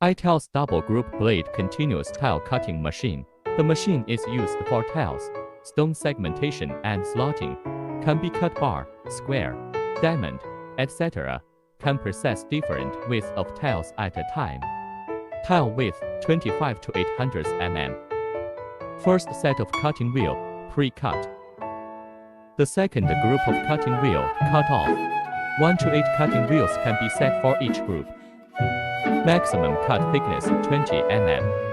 AITAO's double group blade continuous tile cutting machine. The machine is used for tiles, stone segmentation and slotting. Can be cut bar, square, diamond, etc. Can process different widths of tiles at a time. Tile width 25 to 800 mm. First set of cutting wheel, pre-cut. The second group of cutting wheel, cut off. 1 to 8 cutting wheels can be set for each group. Maximum cut thickness 20 mm.